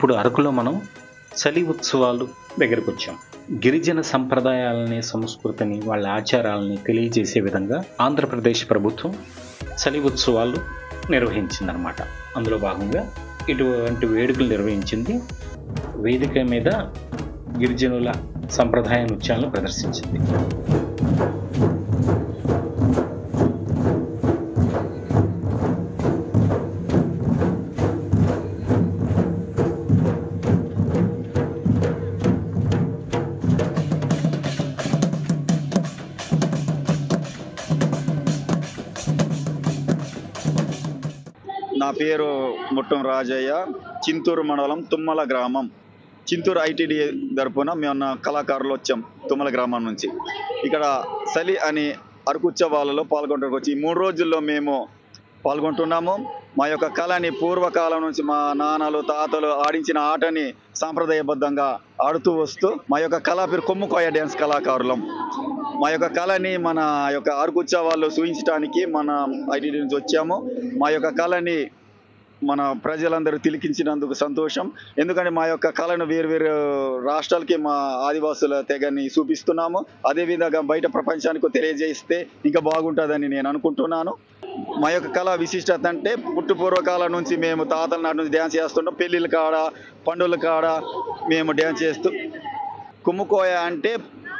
ఇప్పుడు అరకులో మనం చలి ఉత్సవాలు దగ్గరకు వచ్చాం. గిరిజన సంప్రదాయాలని, సంస్కృతిని, వాళ్ళ ఆచారాలని తెలియజేసే విధంగా ఆంధ్రప్రదేశ్ ప్రభుత్వం చలి ఉత్సవాలు నిర్వహించిందనమాట. అందులో భాగంగా ఇటువంటి వేడుకలు నిర్వహించింది. వేదిక మీద గిరిజనుల సంప్రదాయ నృత్యాలను ప్రదర్శించింది. నా పేరు ముట్టం రాజయ్య, చింతూరు మండలం తుమ్మల గ్రామం, చింతూరు ఐటీడీ తరపున మేము కళాకారులు వచ్చాం తుమ్మల గ్రామం నుంచి. ఇక్కడ చలి అని అరకు ఉత్సవాలలో పాల్గొనడానికి వచ్చి 3 రోజుల్లో మేము పాల్గొంటున్నాము. మా యొక్క కళని పూర్వకాలం నుంచి మా నాన్నలు తాతలు ఆడించిన ఆటని సాంప్రదాయబద్ధంగా ఆడుతూ వస్తూ మా యొక్క కళ పేరు కొమ్ముకోయ డ్యాన్స్ కళాకారులం. మా యొక్క కళని మన యొక్క అరకు ఉత్సవాల్లో చూపించడానికి మన ఐటీడీ నుంచి వచ్చాము. మా యొక్క కళని మన ప్రజలందరూ తిలకించినందుకు సంతోషం. ఎందుకంటే మా యొక్క కళను వేరు రాష్ట్రాలకి మా ఆదివాసుల తెగని చూపిస్తున్నాము. అదేవిధంగా బయట ప్రపంచానికి తెలియజేస్తే ఇంకా బాగుంటుందని నేను అనుకుంటున్నాను. మా యొక్క కళ విశిష్టత అంటే పూర్వకాలం నుంచి మేము తాతల నాటి నుంచి డ్యాన్స్ చేస్తుంటాం. పెళ్ళిళ్ళ కాడ, పండుగల కాడ మేము డ్యాన్స్ చేస్తూ. కుమ్ముకోయ అంటే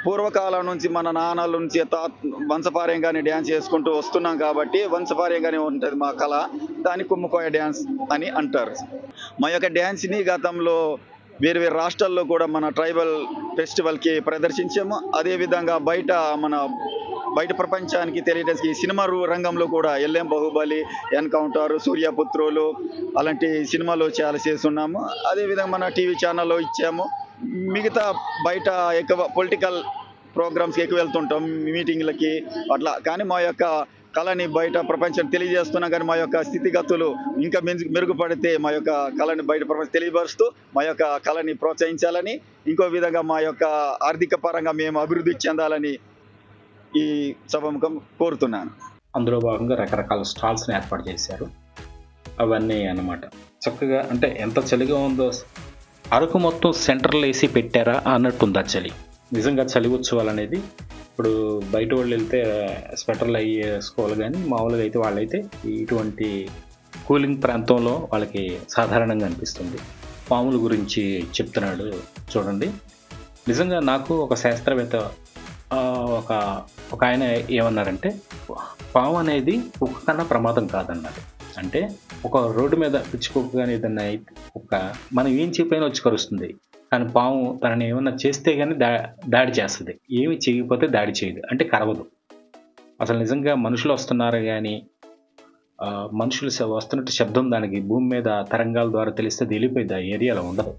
పూర్వకాలం నుంచి మన నాన్నల నుంచి వంశపార్యంగానే డ్యాన్స్ చేసుకుంటూ వస్తున్నాం కాబట్టి వంశపార్యంగానే ఉంటుంది మా కళ. దాన్ని కుమ్ముకోయ డ్యాన్స్ అని అంటారు. మా యొక్క డ్యాన్స్ని గతంలో వేరు రాష్ట్రాల్లో కూడా మన ట్రైబల్ ఫెస్టివల్కి ప్రదర్శించాము. అదేవిధంగా బయట ప్రపంచానికి తెలియడానికి సినిమా రంగంలో కూడా ఎల్ఎం బాహుబలి, ఎన్కౌంటర్, సూర్యపుత్రులు అలాంటి సినిమాలు చాలా చేస్తున్నాము. అదేవిధంగా మన టీవీ ఛానల్లో ఇచ్చాము. మిగతా బయట ఎక్కువ పొలిటికల్ ప్రోగ్రామ్స్కి ఎక్కువ వెళ్తుంటాం, మీటింగ్లకి అట్లా. కానీ మా యొక్క కళని బయట ప్రపంచం తెలియజేస్తున్నాం. కానీ మా యొక్క స్థితిగతులు ఇంకా మెరుగుపడితే మా యొక్క కళని బయట ప్రపంచం తెలియపరుస్తూ మా యొక్క కళని ప్రోత్సహించాలని, ఇంకో విధంగా మా యొక్క ఆర్థిక పరంగా మేము అభివృద్ధి చెందాలని ఈ సభముఖం కోరుతున్నాను. అందులో భాగంగా రకరకాల స్టాల్స్ని ఏర్పాటు చేశారు. అవన్నీ అన్నమాట. చక్కగా అంటే ఎంత చలిగా ఉందో, అరకు మొత్తం సెంటర్లో వేసి పెట్టారా అన్నట్టుంది ఆ చలి. నిజంగా చలి ఉత్సవాలు అనేది ఇప్పుడు బయట వాళ్ళు వెళ్తే స్వెటర్లు అవి వేసుకోవాలి, కానీ మామూలుగా అయితే వాళ్ళైతే ఇటువంటి కూలింగ్ ప్రాంతంలో వాళ్ళకి సాధారణంగా అనిపిస్తుంది. పాముల గురించి చెప్తున్నాడు చూడండి. నిజంగా నాకు ఒక శాస్త్రవేత్త ఒక ఆయన ఏమన్నారంటే, పాము అనేది కుక్క కన్నా ప్రమాదం కాదన్నారు. అంటే ఒక రోడ్డు మీద పిచ్చుకుక్క కానీ ఏదన్నా కుక్క మనం ఏం చెప్పైనా వచ్చి కరుస్తుంది, కానీ పాము తనని ఏమన్నా చేస్తే కానీ దాడి చేస్తుంది. ఏమి చేయకపోతే దాడి చేయదు, అంటే కరవదు. అసలు నిజంగా మనుషులు వస్తున్నారు కానీ మనుషులు వస్తున్నట్టు శబ్దం దానికి భూమి మీద తరంగాల ద్వారా తెలిస్తే వెళ్ళిపోయింది. ఆ ఏరియాలో ఉండదు.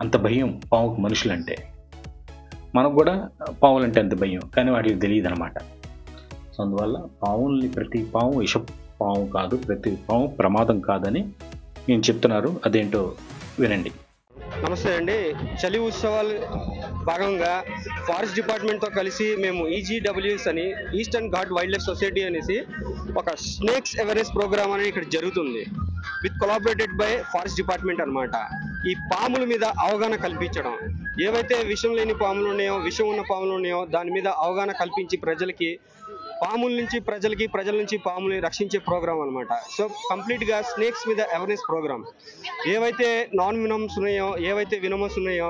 అంత భయం పాముకు మనుషులంటే. మనకు కూడా పాములంటే అంత భయం, కానీ వాటికి తెలియదు అనమాట. సో అందువల్ల పాముల్ని ప్రతి పాము విష పాము కాదు, ప్రతి పాము ప్రమాదం కాదని నేను చెప్తున్నారు. అదేంటో వినండి. నమస్తే అండి. చలి ఉత్సవాలు భాగంగా ఫారెస్ట్ డిపార్ట్మెంట్తో కలిసి మేము ఈజీడబ్ల్యూఎస్ అని, eastern Ghat wild life society అనేసి ఒక స్నేక్స్ అవేర్నెస్ ప్రోగ్రామ్ అనేది ఇక్కడ జరుగుతుంది. With collaborated by forest department అనమాట. ఈ పాముల మీద అవగాహన కల్పించడం, ఏవైతే విషం లేని పాములు ఉన్నాయో, విషం ఉన్న పాములు ఉన్నాయో దాని మీద అవగాహన కల్పించి ప్రజలకి, పాముల నుంచి ప్రజలకి, ప్రజల నుంచి పాముల్ని రక్షించే ప్రోగ్రామ్ అనమాట. సో కంప్లీట్గా స్నేక్స్ మీద అవేర్నెస్ ప్రోగ్రామ్. ఏవైతే నాన్ వినమ్స్ ఉన్నాయో, ఏవైతే వినమస్ ఉన్నాయో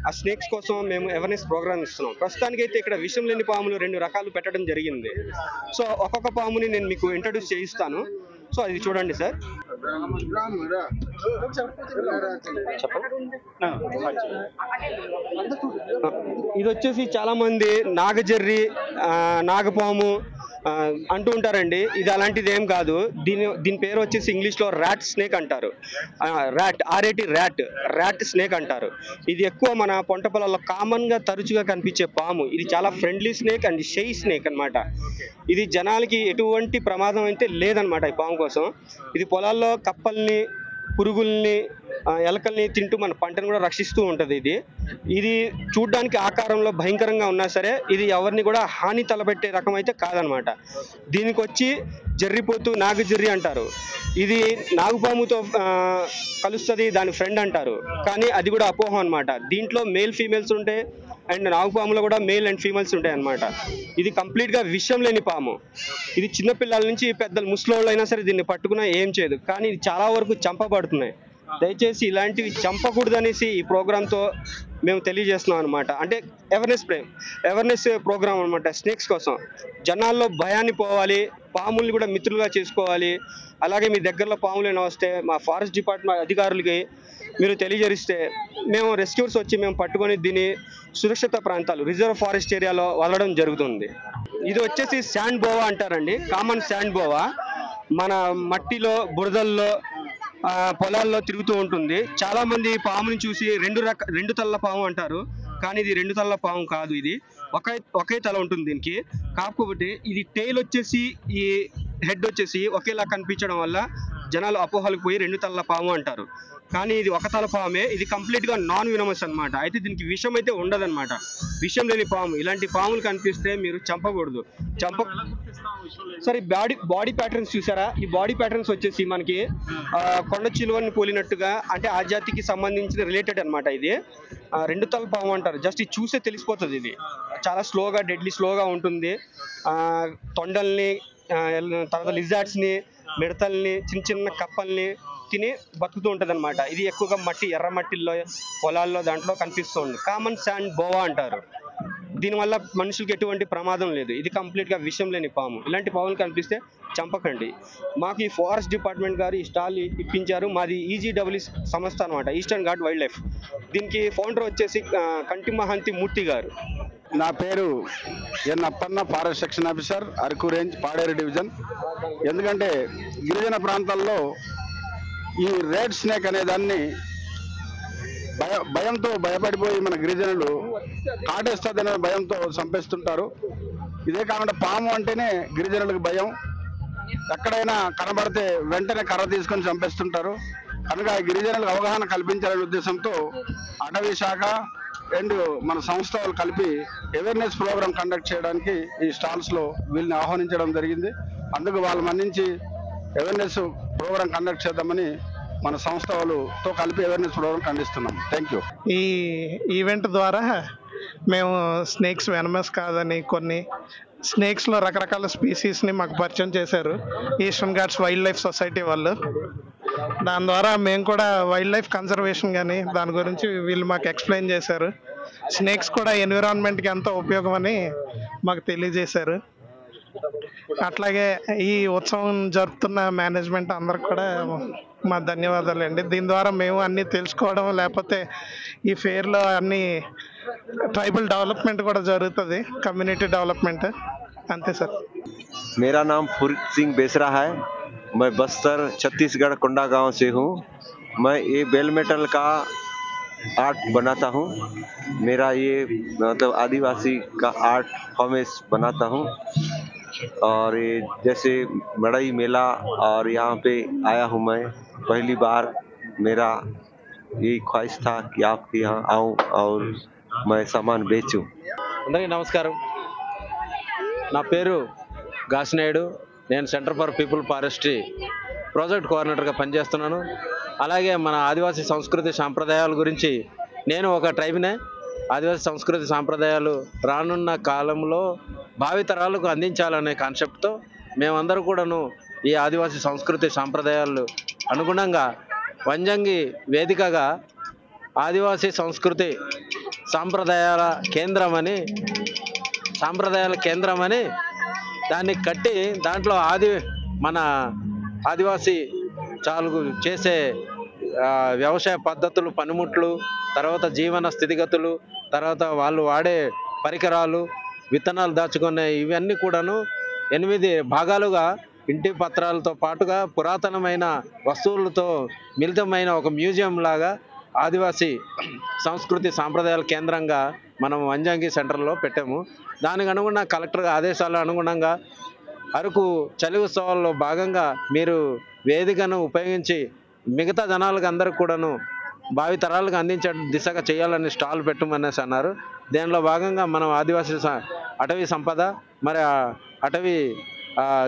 ఆ స్నేక్స్ కోసం మేము అవేర్నెస్ ప్రోగ్రామ్ ఇస్తున్నాం. ప్రస్తుతానికైతే ఇక్కడ విషం లేని పాములు 2 రకాలు పెట్టడం జరిగింది. సో ఒక్కొక్క పాముని నేను మీకు ఇంట్రడ్యూస్ చేయిస్తాను. సో అది చూడండి సార్. ఇది వచ్చేసి చాలా మంది నాగజర్రి, నాగపాము అంటూ ఉంటారండి. ఇది అలాంటిది ఏం కాదు. దీని పేరు వచ్చేసి ఇంగ్లీష్లో ర్యాట్ స్నేక్ అంటారు. ర్యాట్ స్నేక్ అంటారు. ఇది ఎక్కువ మన పంట పొలాల్లో కామన్గా తరచుగా కనిపించే పాము. ఇది చాలా friendly snake and shy snake అనమాట. ఇది జనాలకి ఎటువంటి ప్రమాదం అయితే లేదనమాట ఈ పాము కోసం. ఇది పొలాల్లో కప్పల్ని, పురుగుల్ని, ఎలకల్ని తింటూ మన పంటను కూడా రక్షిస్తూ ఉంటుంది. ఇది చూడ్డానికి ఆకారంలో భయంకరంగా ఉన్నా సరే ఇది ఎవరిని కూడా హాని తలపెట్టే రకం అయితే కాదనమాట. దీనికి వచ్చి జర్రిపోతు, నాగజర్రి అంటారు. ఇది నాగుపాముతో కలుస్తుంది, దాని ఫ్రెండ్ అంటారు, కానీ అది కూడా అపోహ అనమాట. దీంట్లో మేల్ ఫీమేల్స్ ఉంటాయి అండ్ నాగుపాములో కూడా మేల్ అండ్ ఫీమేల్స్ ఉంటాయి అనమాట. ఇది కంప్లీట్గా విషం లేని పాము. ఇది చిన్నపిల్లల నుంచి పెద్దలు ముసలోళ్ళు అయినా సరే దీన్ని పట్టుకున్నా ఏం చేయదు, కానీ ఇది చాలా వరకు చంపబడుతున్నాయి. దయచేసి ఇలాంటివి చంపకూడదు అనేసి ఈ ప్రోగ్రాంతో మేము తెలియజేస్తున్నాం అనమాట. అంటే అవేర్నెస్ ప్రోగ్రామ్ అనమాట. స్నేక్స్ కోసం జనాల్లో భయాన్ని పోవాలి, పాముల్ని కూడా మిత్రులుగా చేసుకోవాలి. అలాగే మీ దగ్గరలో పాములు అయినా వస్తే మా ఫారెస్ట్ డిపార్ట్మెంట్ అధికారులకి మీరు తెలియజేస్తే మేము రెస్క్యూర్స్ వచ్చి మేము పట్టుకొని దీన్ని సురక్షిత ప్రాంతాలు రిజర్వ్ ఫారెస్ట్ ఏరియాలో వదలడం జరుగుతుంది. ఇది వచ్చేసి శాండ్ బోవా అంటారండి, కామన్ శాండ్ బోవా. మన మట్టిలో బురదల్లో పొలాల్లో తిరుగుతూ ఉంటుంది. చాలా మంది పాముని చూసి రెండు తల్ల పాము అంటారు, కానీ ఇది రెండు తల్ల పాము కాదు. ఇది ఒకే తల ఉంటుంది దీనికి. కాకపోతే ఇది టెయిల్ వచ్చేసి ఈ హెడ్ వచ్చేసి ఒకేలా కనిపించడం వల్ల జనాలు అపోహలకు పోయి రెండు తల్ల పాము అంటారు, కానీ ఇది ఒక తల పామే. ఇది కంప్లీట్ గా నాన్ వినమస్ అనమాట. అయితే దీనికి విషం అయితే ఉండదన్నమాట, విషం లేని పాము. ఇలాంటి పాములు కనిపిస్తే మీరు చంపకూడదు. సరే, బాడీ ప్యాటర్న్స్ చూసారా? ఈ బాడీ ప్యాటర్న్స్ వచ్చేసి మనకి కొండ చిలువని పోలినట్టుగా, అంటే ఆ జాతికి సంబంధించిన రిలేటెడ్ అనమాట. ఇది రెండు తల పాము అంటారు. జస్ట్ ఇది చూసే తెలిసిపోతుంది. ఇది చాలా స్లోగా, డెడ్లీ స్లోగా ఉంటుంది. తొండల్ని, తర్వాత లిజార్డ్స్ని, మిడతల్ని, చిన్న చిన్న కప్పల్ని తిని బతుకుతూ ఉంటుంది అనమాట. ఇది ఎక్కువగా ఎర్ర మట్టిల్లో, పొలాల్లో దాంట్లో కనిపిస్తుంది. కామన్ శాండ్ బోవా అంటారు. దీనివల్ల మనుషులకి ఎటువంటి ప్రమాదం లేదు. ఇది కంప్లీట్గా విషం లేని పాము. ఇలాంటి పాములు కనిపిస్తే చంపకండి. మాకు ఈ ఫారెస్ట్ డిపార్ట్మెంట్ గారు ఈ స్టాల్ ఇప్పించారు. మాది EGW సంస్థ అనమాట, ఈస్టర్న్ ఘాట్ వైల్డ్ లైఫ్. దీనికి ఫౌండర్ వచ్చేసి కంటిమహంతి మూర్తి గారు. నా పేరు N Appanna, forest section officer, Araku range, Paderu division. ఎందుకంటే గిరిజన ప్రాంతాల్లో ఈ రెడ్ స్నేక్ అనే దాన్ని భయంతో భయపడిపోయి మన గిరిజనులు కాటేస్తుందనే భయంతో చంపేస్తుంటారు. ఇదే కాకుండా పాము అంటేనే గిరిజనులకు భయం. ఎక్కడైనా కనబడితే వెంటనే కర్ర తీసుకొని చంపేస్తుంటారు. కనుక గిరిజనులకు అవగాహన కల్పించాలనే ఉద్దేశంతో అటవీ శాఖ అండ్ మన సంస్థలు కలిపి అవేర్నెస్ ప్రోగ్రామ్ కండక్ట్ చేయడానికి ఈ స్టాల్స్లో వీళ్ళని ఆహ్వానించడం జరిగింది. అందుకు వాళ్ళు మన్నించి అవేర్నెస్ ప్రోగ్రామ్ కండక్ట్ చేద్దామని మన సంస్థ వాళ్ళతో కలిపి అవేర్నెస్ ప్రోగ్రామ్ ఖండిస్తున్నాం. Thank you. ఈ ఈవెంట్ ద్వారా మేము స్నేక్స్ వెనమస్ కాదని, కొన్ని స్నేక్స్లో రకరకాల స్పీసీస్ని మాకు పరిచయం చేశారు eastern Ghats wild life society వాళ్ళు. దాని ద్వారా మేము కూడా వైల్డ్ లైఫ్ కన్జర్వేషన్ కానీ దాని గురించి వీళ్ళు మాకు ఎక్స్ప్లెయిన్ చేశారు. స్నేక్స్ కూడా ఎన్విరాన్మెంట్కి ఎంతో ఉపయోగం అని మాకు తెలియజేశారు. అట్లాగే ఈ ఉత్సవం జరుపుతున్న మేనేజ్మెంట్ అందరికి కూడా మా ధన్యవాదాలు అండి. దీని ద్వారా మేము అన్నీ తెలుసుకోవడం, లేకపోతే ఈ ఫేర్లో అన్ని ట్రైబల్ డెవలప్మెంట్ కూడా జరుగుతుంది, కమ్యూనిటీ డెవలప్మెంట్. అంతే సార్. मेरा नाम फुरीत सिंह बेसरा है। मैं बस्तर छत्तीसगढ़ कोंडा गांव से हूँ। मैं ये बेल मेटल का आर्ट बनाता हूँ। मेरा ये मतलब आदिवासी का आर्ट हमेश बनाता हूँ। और ये जैसे मड़ई मेला और यहाँ पे आया हूँ मैं पहली बार। मेरा यही ख्वाहिश था कि आपके यहाँ आऊँ और मैं सामान बेचूँ। అందరికీ నమస్కారం. నా పేరు గాసినాయుడు. నేను centre for people forestry project కోఆర్డినేటర్గా పనిచేస్తున్నాను. అలాగే మన ఆదివాసీ సంస్కృతి సాంప్రదాయాల గురించి, నేను ఒక ట్రైబ్నే. ఆదివాసీ సంస్కృతి సాంప్రదాయాలు రానున్న కాలంలో భావితరాలకు అందించాలనే కాన్సెప్ట్తో మేమందరూ కూడాను ఈ ఆదివాసీ సంస్కృతి సాంప్రదాయాలు అనుగుణంగా వంజంగి వేదికగా ఆదివాసీ సంస్కృతి సాంప్రదాయాల కేంద్రమని దాన్ని కట్టి, దాంట్లో మన ఆదివాసీ చాలు చేసే వ్యవసాయ పద్ధతులు, పనిముట్లు, తర్వాత జీవన స్థితిగతులు, తర్వాత వాళ్ళు వాడే పరికరాలు, విత్తనాలు దాచుకునే ఇవన్నీ కూడాను 8 భాగాలుగా ఇంటి పత్రాలతో పాటుగా పురాతనమైన వస్తువులతో మిళితమైన ఒక మ్యూజియం లాగా ఆదివాసీ సంస్కృతి సాంప్రదాయాల కేంద్రంగా మనం వంజంగి సెంటర్లో పెట్టాము. దానికి అనుగుణంగా కలెక్టర్ ఆదేశాల అనుగుణంగా అరకు చలి ఉత్సవాల్లో భాగంగా మీరు వేదికను ఉపయోగించి మిగతా జనాలకు అందరికి కూడాను భావితరాలకు అందించే దిశగా చేయాలని స్టాల్ పెట్టమనేసి అన్నారు. దీనిలో భాగంగా మనం ఆదివాసీ అటవీ సంపద, మరి అటవీ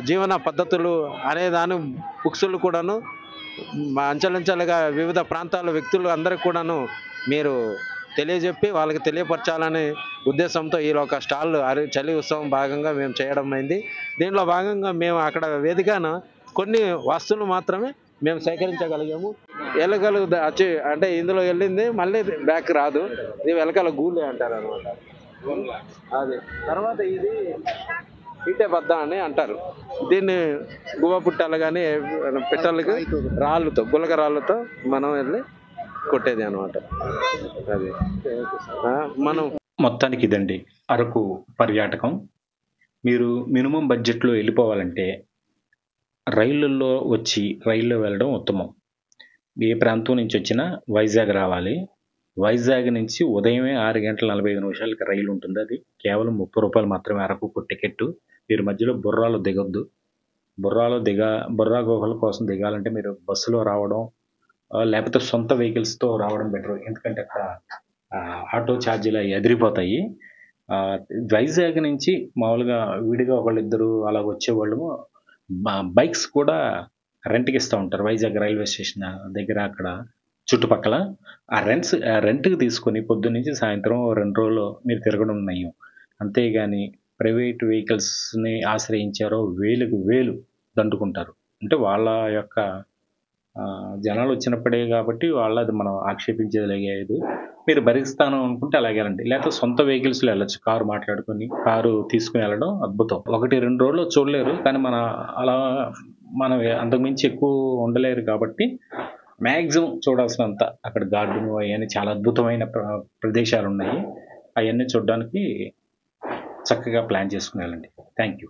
జీవన పద్ధతులు అనే దాని బుక్స్లు కూడాను అంచెలంచెలుగా వివిధ ప్రాంతాల వ్యక్తులు అందరికి కూడాను మీరు తెలియజెప్పి వాళ్ళకి తెలియపరచాలనే ఉద్దేశంతో ఈ ఒక స్టాల్ చలి ఉత్సవం భాగంగా మేము చేయడం అయింది. దీంట్లో భాగంగా మేము అక్కడ వేదికన కొన్ని వస్తువులు మాత్రమే మేము సేకరించగలిగాము. ఎలకలు అంటే ఇందులో వెళ్ళింది మళ్ళీ బ్యాక్ రాదు, ఇది వెలకల గూళ్ళే అంటారు అనమాట. అది తర్వాత ఇది ఈటే బద్ద అని అంటారు. దీన్ని గువ్వ పుట్టాలు కానీ పిట్టలకి రాళ్ళతో గులక రాళ్ళతో మనం వెళ్ళి కొట్టేది అనమాట. అది మనం మొత్తానికి ఇదండి అరకు పర్యాటకం. మీరు మినిమం బడ్జెట్లో వెళ్ళిపోవాలంటే రైళ్ళల్లో వచ్చి రైల్లో వెళ్ళడం ఉత్తమం. ఏ ప్రాంతం నుంచి వచ్చినా వైజాగ్ రావాలి. వైజాగ్ నుంచి ఉదయమే 6:45 రైలు ఉంటుంది. అది కేవలం 30 రూపాయలు మాత్రమే అరకు టికెట్. మీరు మధ్యలో బుర్రాలో దిగొద్దు. బుర్రా గుహల కోసం దిగాలంటే మీరు బస్సులో రావడం లేకపోతే సొంత వెహికల్స్తో రావడం బెటర్. ఎందుకంటే అక్కడ ఆటో ఛార్జీలు అవి ఎదిరిపోతాయి. వైజాగ్ నుంచి మామూలుగా విడిగా ఒకళ్ళిద్దరు అలా వచ్చేవాళ్ళు బైక్స్ కూడా రెంట్కి ఇస్తూ ఉంటారు. వైజాగ్ రైల్వే స్టేషన్ దగ్గర అక్కడ చుట్టుపక్కల రెంట్కి తీసుకొని పొద్దున్నుంచి సాయంత్రం 2 రోజులు మీరు తిరగడం నయం. అంతేగాని ప్రైవేట్ వెహికల్స్ని ఆశ్రయించారో వేలకు వేలు దండుకుంటారు. అంటే వాళ్ళ యొక్క జనాలు వచ్చినప్పుడే కాబట్టి అది మనం ఆక్షేపించేది లేదు. మీరు భరిస్తాను అనుకుంటే అలాగే వెళ్ళండి, లేకపోతే సొంత వెహికల్స్లో వెళ్ళచ్చు. కారు తీసుకుని వెళ్ళడం అద్భుతం. 1-2 రోజులు చూడలేరు, కానీ మనం అంతకుమించి ఎక్కువ ఉండలేరు కాబట్టి మ్యాక్సిమం చూడాల్సినంత అక్కడ గార్డెన్ అవన్నీ చాలా అద్భుతమైన ప్రదేశాలు ఉన్నాయి. అవన్నీ చూడడానికి చక్కగా ప్లాన్ చేసుకుని వెళ్ళండి. Thank you.